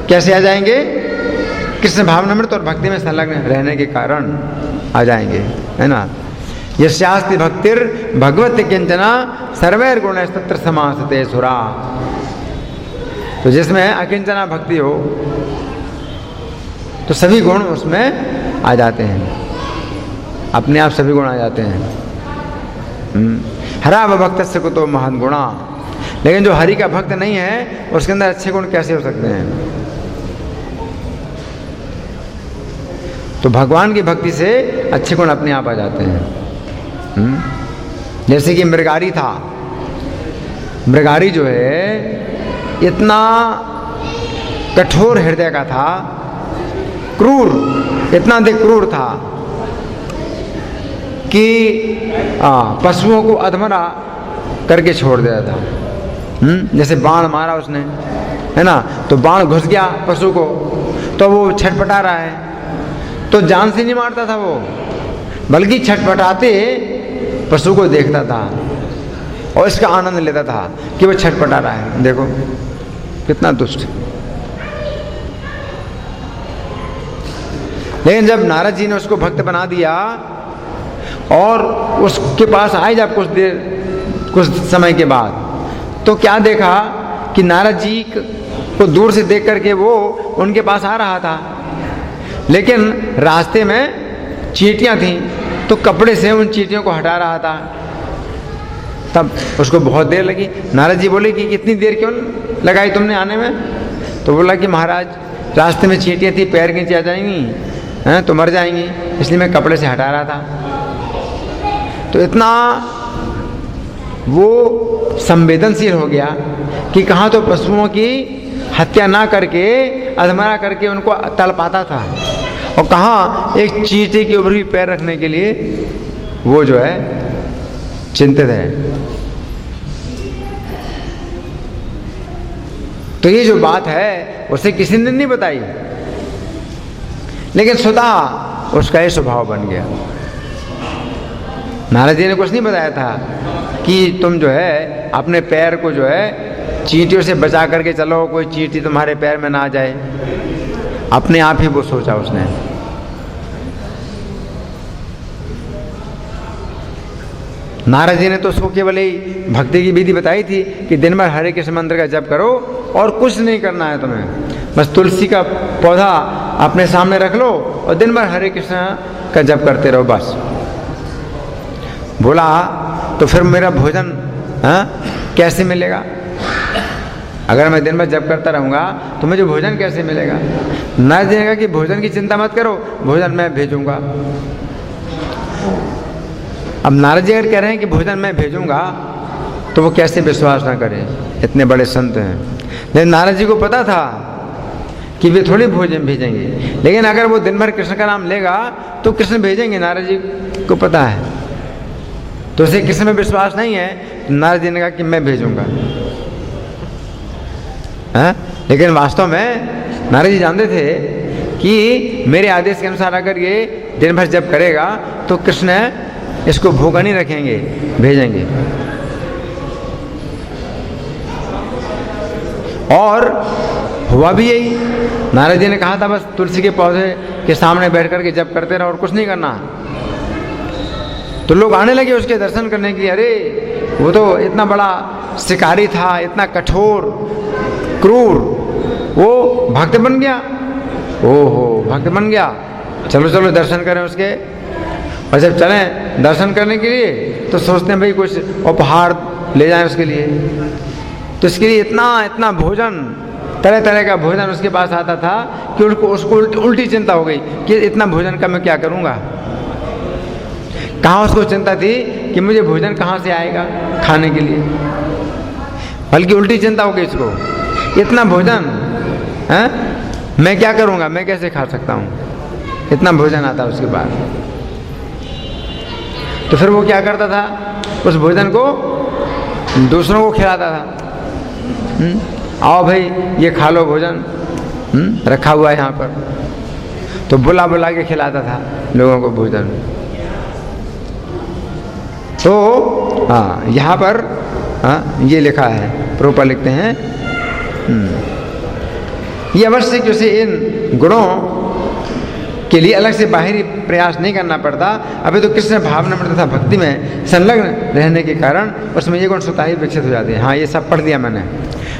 कैसे आ जाएंगे? कृष्ण भावनामृत और भक्ति में संलग्न रहने के कारण आ जाएंगे, है ना। यस्यास्ति भक्तिर भगवत किंचना सर्वैर गुणस्तत्र समासते सुरा। तो जिसमें अकिंचना भक्ति हो तो सभी गुण उसमें आ जाते हैं, अपने आप सभी गुण आ जाते हैं। हरा व भक्तस्य कुतो महद् गुणा। लेकिन जो हरि का भक्त नहीं है उसके अंदर अच्छे गुण कैसे हो सकते हैं? तो भगवान की भक्ति से अच्छे गुण अपने आप आ जाते हैं। जैसे कि मृगारी था, मृगारी जो है इतना कठोर हृदय का था, क्रूर, इतना अधिक क्रूर था कि पशुओं को अधमरा करके छोड़ दिया था। जैसे बाण मारा उसने, है ना, तो बाण घुस गया पशु को, तो वो छटपटा रहा है, तो जान से नहीं मारता था वो, बल्कि छटपटाते पशु को देखता था और इसका आनंद लेता था कि वो छटपटा रहा है। देखो कितना दुष्ट। लेकिन जब नारद जी ने उसको भक्त बना दिया और उसके पास आए जब कुछ समय के बाद, तो क्या देखा कि नारद जी को दूर से देख करके वो उनके पास आ रहा था, लेकिन रास्ते में चींटियां थीं, तो कपड़े से उन चींटियों को हटा रहा था। तब उसको बहुत देर लगी। नारद जी बोले कि कितनी देर क्यों लगाई तुमने आने में? तो बोला कि महाराज रास्ते में चींटियां थी, पैर नीचे आ जाएंगी, हैं तो मर जाएंगी, इसलिए मैं कपड़े से हटा रहा था। तो इतना वो संवेदनशील हो गया कि कहाँ तो पशुओं की हत्या ना करके अधमरा करके उनको तल पाता था, और कहाँ एक चींटी के ऊपर भी पैर रखने के लिए वो जो है चिंतित है। तो ये जो बात है उसे किसी ने नहीं बताई, लेकिन स्वतः उसका ये स्वभाव बन गया। नारद जी ने कुछ नहीं बताया था कि तुम जो है अपने पैर को जो है चींटियों से बचा करके चलो, कोई चींटी तुम्हारे पैर में ना आ जाए। अपने आप ही वो सोचा उसने। नारद जी ने तो उसको केवल ही भक्ति की विधि बताई थी कि दिन भर हरे कृष्ण मंत्र का जप करो और कुछ नहीं करना है तुम्हें, बस तुलसी का पौधा अपने सामने रख लो और दिन भर हरे कृष्ण का जप करते रहो बस। बोला तो फिर मेरा भोजन कैसे मिलेगा? अगर मैं दिन भर जप करता रहूँगा तो मुझे भोजन कैसे मिलेगा? नारद जी ने कहा कि भोजन की चिंता मत करो, भोजन मैं भेजूंगा। अब नारद जी अगर कह रहे हैं कि भोजन मैं भेजूंगा तो वो कैसे विश्वास ना करें, इतने बड़े संत हैं। लेकिन नारद जी को पता था कि वे थोड़ी भोजन भेजेंगे, लेकिन अगर वो दिन भर कृष्ण का नाम लेगा तो कृष्ण भेजेंगे, नारद जी को पता है। तो उसे कृष्ण में विश्वास नहीं है, तो नारद जी ने कहा कि मैं भेजूंगा। लेकिन वास्तव में नारद जी जानते थे कि मेरे आदेश के अनुसार अगर ये दिन भर जप करेगा तो कृष्ण इसको भूखा नहीं रखेंगे, भेजेंगे। और हुआ भी यही। नारद जी ने कहा था बस तुलसी के पौधे के सामने बैठ करके जप करते रहो और कुछ नहीं करना। तो लोग आने लगे उसके दर्शन करने के लिए। अरे वो तो इतना बड़ा शिकारी था, इतना कठोर क्रूर, वो भक्त बन गया। ओहो भक्त बन गया, चलो चलो दर्शन करें उसके। और जब चलें दर्शन करने के लिए तो सोचते हैं भाई कुछ उपहार ले जाएं उसके लिए। तो इसके लिए इतना भोजन, तरह तरह का भोजन उसके पास आता था कि उसको उल्टी चिंता हो गई कि इतना भोजन का मैं क्या करूँगा। कहाँ उसको चिंता थी कि मुझे भोजन कहाँ से आएगा खाने के लिए, बल्कि उल्टी चिंता हो गई इसको, इतना भोजन है मैं क्या करूँगा, मैं कैसे खा सकता हूँ, इतना भोजन आता उसके बाद। तो फिर वो क्या करता था, उस भोजन को दूसरों को खिलाता था। आओ भाई ये खा लो भोजन, रखा हुआ है यहाँ पर। तो बुला बुला के खिलाता था लोगों को भोजन। तो हाँ यहाँ पर ये लिखा है, प्रभुपाद लिखते हैं ये अवश्य कि उसे इन गुणों के लिए अलग से बाहरी प्रयास नहीं करना पड़ता। अभी तो कृष्ण भावना में तथा भक्ति में संलग्न रहने के कारण उसमें ये गुण स्वतः ही विकसित हो जाते हैं। हाँ ये सब पढ़ लिया मैंने,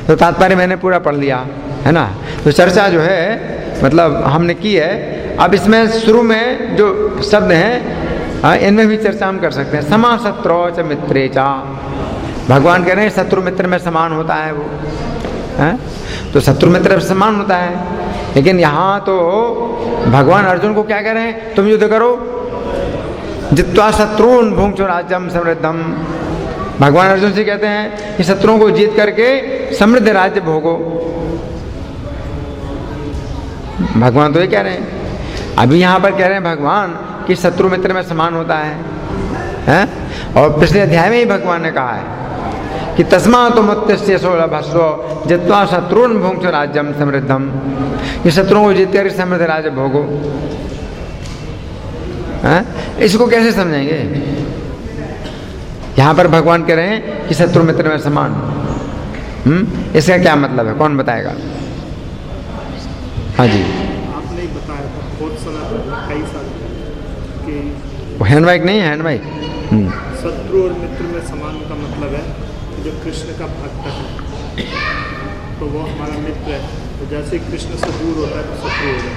तो तात्पर्य मैंने पूरा पढ़ लिया है ना। तो चर्चा जो है मतलब हमने की है। अब इसमें शुरू में जो शब्द हैं इनमें भी चर्चा हम कर सकते हैं। समा शत्रु च मित्रे चा, भगवान कह रहे हैं शत्रु मित्र में समान होता है वो है, तो शत्रु मित्र में समान होता है। लेकिन यहाँ तो भगवान अर्जुन को क्या कह रहे हैं, तुम युद्ध करो जित्वा शत्रुन भुंक्ष्व राज्यम समृद्धम। भगवान अर्जुन से कहते हैं कि शत्रुओं को जीत करके समृद्ध राज्य भोगो। भगवान तो ये कह रहे हैं। अभी यहाँ पर कह रहे हैं भगवान कि शत्रु मित्र में समान होता है? और पिछले अध्याय में ही भगवान ने कहा है कि तस्मा तो मुत्तिष्य सोलभस्व जित्वा शत्रुन भुंक्ष्व राज्यम समृद्धम। ये शत्रुओं को जीत कर समृद्ध राज्य भोगो। इसको कैसे समझेंगे? यहाँ पर भगवान कह रहे हैं कि शत्रु मित्र में समान। इसका क्या मतलब है, कौन बताएगा? हाँ जी,
आपने बताया था बहुत समय कई साल कि
हैंड माइक नहीं है, हैंड माइक।
शत्रु और मित्र में समान का मतलब है जो कृष्ण का भक्त है तो वो हमारा मित्र है, तो जैसे कृष्ण से दूर होता है तो शत्रु हो जाता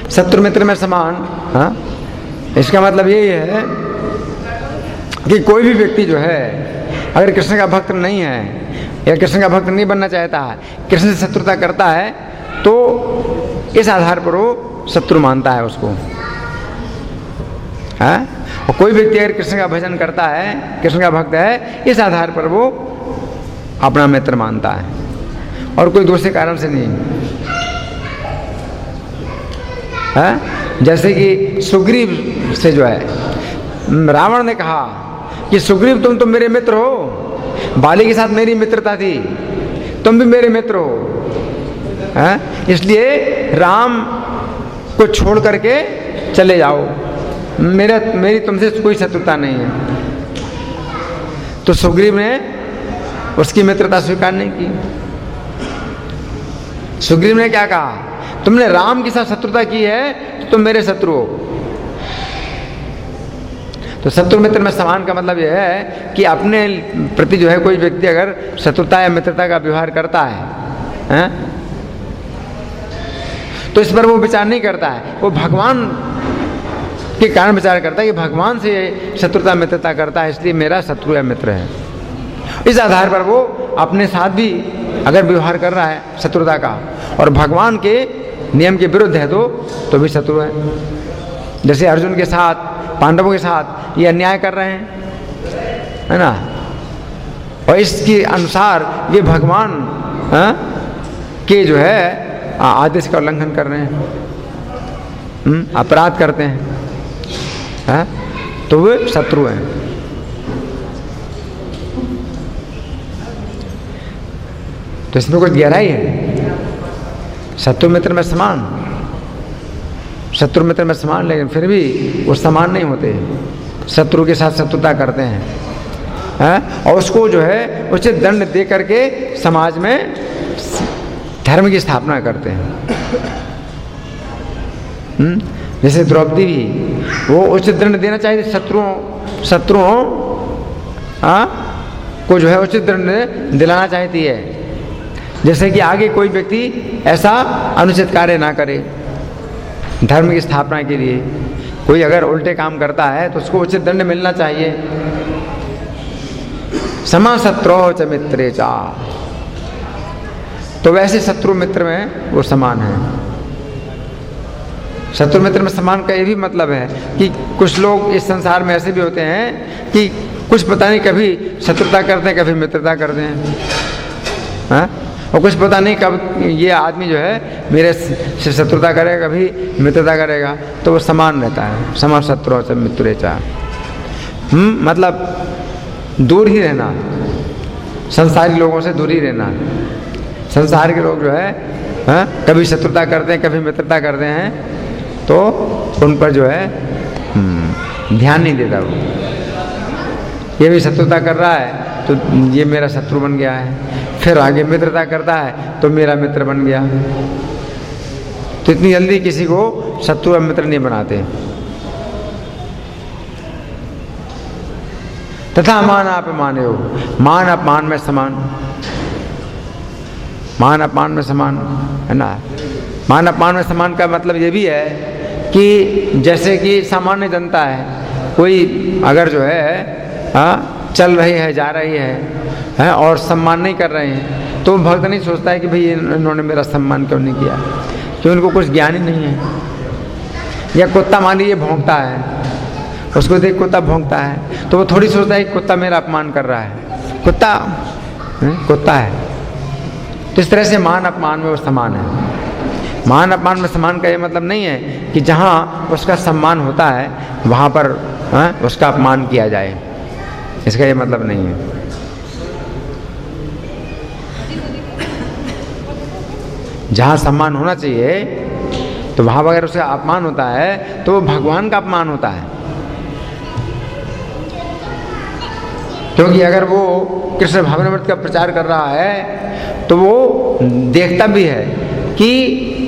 है।
शत्रु मित्र में समान, हाँ इसका मतलब यही है कि कोई भी व्यक्ति जो है अगर कृष्ण का भक्त नहीं है या कृष्ण का भक्त नहीं बनना चाहता है, कृष्ण से शत्रुता करता है, तो इस आधार पर वो शत्रु मानता है उसको। है और कोई व्यक्ति अगर कृष्ण का भजन करता है, कृष्ण का भक्त है, इस आधार पर वो अपना मित्र मानता है और कोई दूसरे कारण से नहीं है। जैसे कि सुग्रीव से जो है रावण ने कहा कि सुग्रीव तुम तो मेरे मित्र हो, बाली के साथ मेरी मित्रता थी, तुम भी मेरे मित्र हो है? इसलिए राम को छोड़ करके चले जाओ, मेरी तुमसे कोई शत्रुता नहीं है। तो सुग्रीव ने उसकी मित्रता स्वीकार नहीं की। सुग्रीव ने क्या कहा, तुमने राम के साथ शत्रुता की है तो तुम मेरे शत्रु हो। तो शत्रु मित्र में समान का मतलब यह है कि अपने प्रति जो है कोई व्यक्ति अगर शत्रुता या मित्रता का व्यवहार करता है तो इस पर वो विचार नहीं करता है, वो भगवान के कारण विचार करता है कि भगवान से शत्रुता मित्रता करता है इसलिए मेरा शत्रु या मित्र है। इस आधार पर वो अपने साथ भी अगर व्यवहार कर रहा है शत्रुता का और भगवान के नियम के विरुद्ध है तो भी शत्रु है। जैसे अर्जुन के साथ, पांडवों के साथ ये अन्याय कर रहे हैं, है ना, और इसके अनुसार ये भगवान के जो है आदेश का उल्लंघन कर रहे हैं, अपराध करते हैं, तो वे शत्रु हैं। तो इसमें कोई गहराई है। शत्रु मित्र में समान, शत्रु मित्र में समान, लेकिन फिर भी वो समान नहीं होते, शत्रु के साथ शत्रुता करते हैं और उसको जो है उचित दंड दे करके समाज में धर्म की स्थापना करते हैं। जैसे द्रौपदी भी वो उचित दंड देना चाहिए शत्रुओं को जो है उचित दंड दिलाना चाहती है, जैसे कि आगे कोई व्यक्ति ऐसा अनुचित कार्य ना करे। धर्म की स्थापना के लिए। कोई अगर उल्टे काम करता है तो उसको उचित दंड मिलना चाहिए। समा शत्रु च मित्रे चा, तो वैसे शत्रु मित्र में वो समान है। शत्रु मित्र में समान का ये भी मतलब है कि कुछ लोग इस संसार में ऐसे भी होते हैं कि कुछ पता नहीं कभी शत्रुता करते हैं कभी मित्रता करते हैं, हाँ? और कुछ पता नहीं कब ये आदमी जो है मेरे से शत्रुता करेगा कभी मित्रता करेगा, तो वो समान रहता है। समा शत्रु च मित्रे चा, मतलब दूर ही रहना, संसारी लोगों से दूर ही रहना। संसार के लोग जो है, हाँ? कभी शत्रुता करते हैं कभी मित्रता करते हैं, तो उन पर जो है ध्यान नहीं देता वो। ये भी शत्रुता कर रहा है तो ये मेरा शत्रु बन गया है, फिर आगे मित्रता करता है तो मेरा मित्र बन गया। तो इतनी जल्दी किसी को शत्रु और मित्र नहीं बनाते। तथा मान अपमान हो, मान अपमान में समान, मान अपमान में समान है ना। मान अपमान में समान का मतलब ये भी है कि जैसे कि सामान्य जनता है, कोई अगर जो है चल रही है जा रही है और सम्मान नहीं कर रहे हैं, तो भक्त नहीं सोचता है कि भाई इन्होंने मेरा सम्मान क्यों नहीं किया, क्योंकि उनको कुछ ज्ञान ही नहीं है। या कुत्ता मान लीजिए भौंकता है, उसको देख कुत्ता भौंकता है तो वो थोड़ी सोचता है कि कुत्ता मेरा अपमान कर रहा है, कुत्ता कुत्ता है। तो इस तरह से मान अपमान में वो समान है। मान अपमान में समान का ये मतलब नहीं है कि जहाँ उसका सम्मान होता है वहाँ पर उसका अपमान किया जाए, इसका ये मतलब नहीं है। जहाँ सम्मान होना चाहिए तो वहाँ अगर उसका अपमान होता है तो वो भगवान का अपमान होता है। क्योंकि अगर वो कृष्ण भावनामृत का प्रचार कर रहा है तो वो देखता भी है कि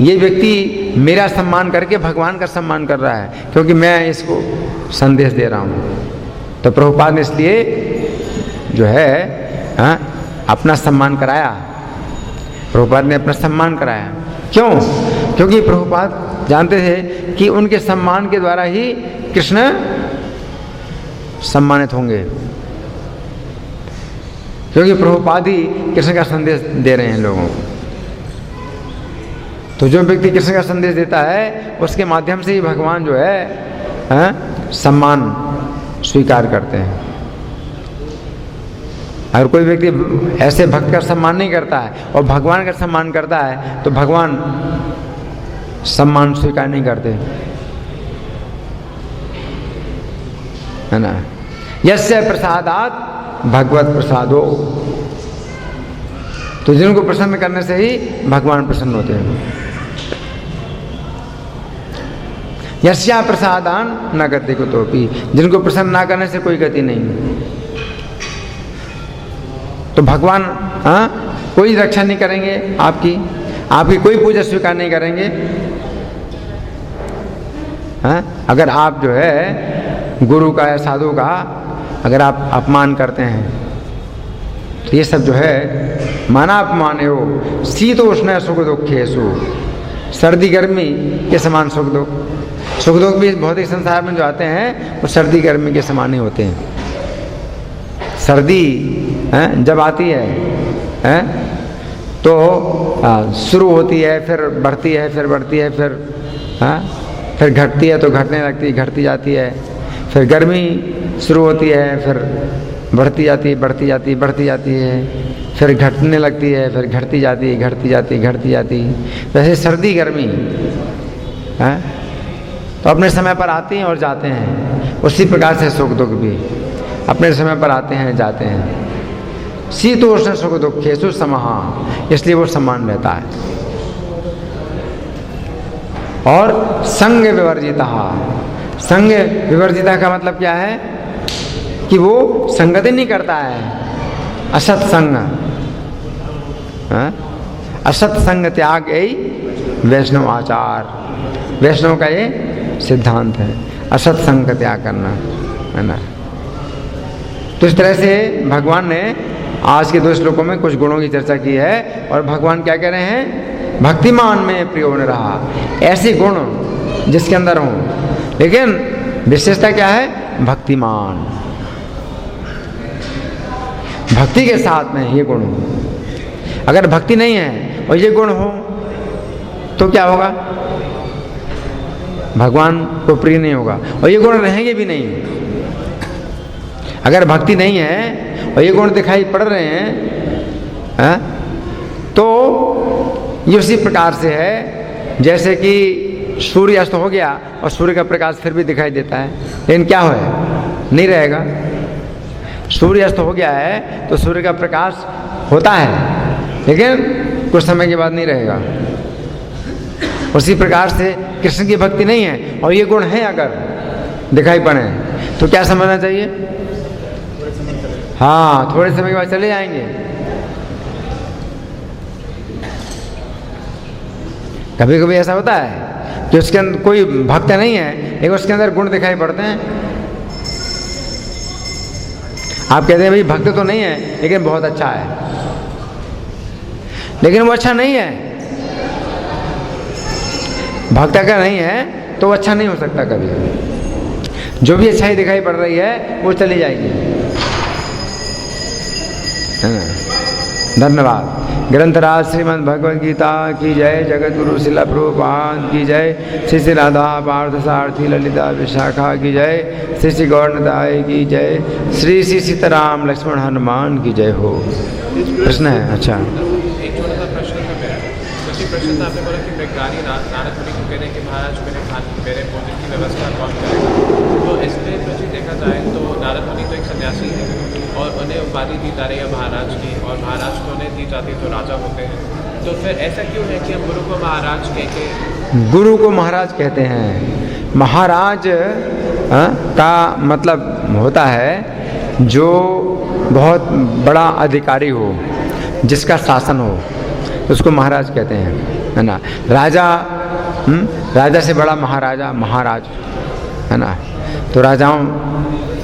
ये व्यक्ति मेरा सम्मान करके भगवान का सम्मान कर रहा है, क्योंकि मैं इसको संदेश दे रहा हूँ। तो प्रभुपाद ने इसलिए जो है अपना सम्मान कराया। प्रभुपाद ने अपना सम्मान कराया। क्यों? क्योंकि प्रभुपाद जानते थे कि उनके सम्मान के द्वारा ही कृष्ण सम्मानित होंगे, क्योंकि प्रभुपाद ही कृष्ण का संदेश दे रहे हैं लोगों को। तो जो व्यक्ति कृष्ण का संदेश देता है उसके माध्यम से ही भगवान जो है सम्मान स्वीकार करते हैं। अगर कोई व्यक्ति ऐसे भक्त का सम्मान नहीं करता है और भगवान का सम्मान करता है तो भगवान सम्मान स्वीकार नहीं करते, है ना। यस्य प्रसादात भगवत प्रसादो, तो जिनको प्रसन्न करने से ही भगवान प्रसन्न होते हैं। यस्या प्रसादान न गति कुतोपि, जिनको प्रसन्न ना करने से कोई गति नहीं। तो भगवान कोई रक्षा नहीं करेंगे आपकी कोई पूजा स्वीकार नहीं करेंगे। अगर आप जो है गुरु का या साधु का अगर आप अपमान करते हैं तो ये सब जो है माना अपमान हो। शीतोष्ण सुख दुखेषु, सर्दी गर्मी के समान सुख दुख। सुख दुख भी भौतिक संसार में जो आते हैं वो सर्दी गर्मी के समान ही होते हैं। सर्दी जब आती है तो शुरू होती है, फिर बढ़ती है, फिर बढ़ती है, फिर घटती है तो घटने लगती है, घटती जाती है। फिर गर्मी शुरू होती है, फिर बढ़ती जाती है, बढ़ती जाती है, बढ़ती जाती है, फिर घटने लगती है, फिर घटती जाती है, घटती जाती है, घटती जाती है। वैसे सर्दी गर्मी तो अपने समय पर आते हैं और जाते हैं। उसी प्रकार से सुख दुख भी अपने समय पर आते हैं जाते हैं। शीतोष्ण सुख दुखेषु समहा, इसलिए वो समान रहता है। और संग विवर्जिता, संग विवर्जिता का मतलब क्या है कि वो संगति नहीं करता है। असत संग, असत संग त्याग यही वैष्णव आचार, वैष्णव का ये सिद्धांत है, असत संग का त्याग करना, है ना। तो इस तरह से भगवान ने आज के 2 श्लोकों में कुछ गुणों की चर्चा की है। और भगवान क्या कह रहे हैं? भक्तिमान में प्रियो न रहा। ऐसे गुण जिसके अंदर हो, लेकिन विशेषता क्या है? भक्तिमान, भक्ति के साथ में ये गुण हो। अगर भक्ति नहीं है और ये गुण हो तो क्या होगा? भगवान को प्रिय नहीं होगा और ये गुण रहेंगे भी नहीं। अगर भक्ति नहीं है और ये गुण दिखाई पड़ रहे हैं, तो ये उसी प्रकार से है जैसे कि सूर्य अस्त हो गया और सूर्य का प्रकाश फिर भी दिखाई देता है, लेकिन क्या हो नहीं रहेगा। सूर्य अस्त हो गया है तो सूर्य का प्रकाश होता है लेकिन कुछ समय के बाद नहीं रहेगा। उसी प्रकार से कृष्ण की भक्ति नहीं है और ये गुण है अगर दिखाई पड़े तो क्या समझना चाहिए? हाँ, थोड़े समय के बाद चले जाएंगे। कभी कभी ऐसा होता है कि उसके अंदर कोई भक्त नहीं है लेकिन उसके अंदर गुण दिखाई पड़ते हैं। आप कहते हैं भाई भक्त तो नहीं है लेकिन बहुत अच्छा है, लेकिन वो अच्छा नहीं है। भक्त अगर नहीं है तो वो अच्छा नहीं हो सकता कभी। जो भी अच्छाई दिखाई पड़ रही है वो चली जाएगी, है ना। धन्यवाद। ग्रंथराज श्रीमद् भगवद गीता की जय, जगत गुरु शिला प्रभुपाद की जय, श्री श्री राधा पार्थ सारथी ललिता विशाखा की जय, श्री श्री गौरनदाय की जय, श्री श्री सीताराम लक्ष्मण हनुमान की जय हो। प्रश्न है? अच्छा,
एक छोटा सा प्रश्न था मेरा। प्रश्न था, आपने बोला कि बेकारी नारद मुनि को कहते हैं कि महाराज मेरे भोजन की व्यवस्था कौन करेगा। तो इसमें मुझे देखा जाए तो नारद मुनि तो एक सन्यासी है और उन्हें उपाधि दी जा रही है महाराज की, और महाराज को उन्हें दी जाती है तो राजा होते हैं। तो फिर ऐसा क्यों है कि हम गुरु को महाराज कह के?
गुरु को महाराज कहते हैं। महाराज का मतलब होता है जो बहुत बड़ा अधिकारी हो, जिसका शासन हो, उसको महाराज कहते हैं, है ना। राजा राजा से बड़ा महाराजा महाराज, है ना। तो राजाओं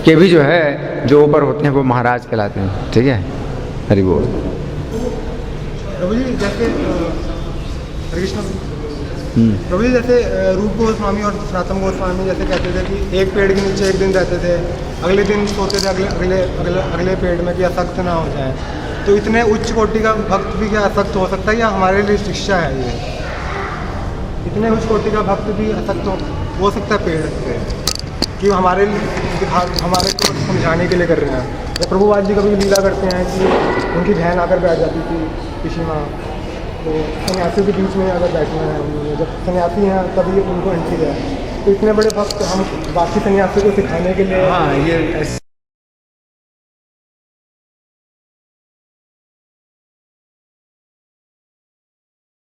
के भी जो है जो ऊपर होते हैं वो महाराज कहलाते हैं। ठीक है, हरि बोल।
प्रभु जी जैसे हरे कृष्ण प्रभु जी, जैसे रूप गोस्वामी और सनातन गोस्वामी जैसे कहते थे कि एक पेड़ के नीचे एक दिन रहते थे, अगले दिन सोते थे अगले पेड़ में कि असक्त ना हो जाए। तो इतने उच्च कोटि का भक्त भी क्या असक्त हो सकता है, या हमारे लिए शिक्षा है ये? इतने उच्च कोटि का भक्त भी असक्त हो सकता है पेड़ से, कि हमारे को समझाने के लिए कर रहे हैं। या प्रभुपाद जी कभी लीला करते हैं कि उनकी बहन आकर बैठ जाती थी किसी माँ, तो सन्यासियों के बीच में अगर बैठना है, जब सन्यासी हैं तभी उनको एंट्री है। तो इतने बड़े भक्त हम बाकी सन्यासियों को सिखाने के लिए,
हाँ, ये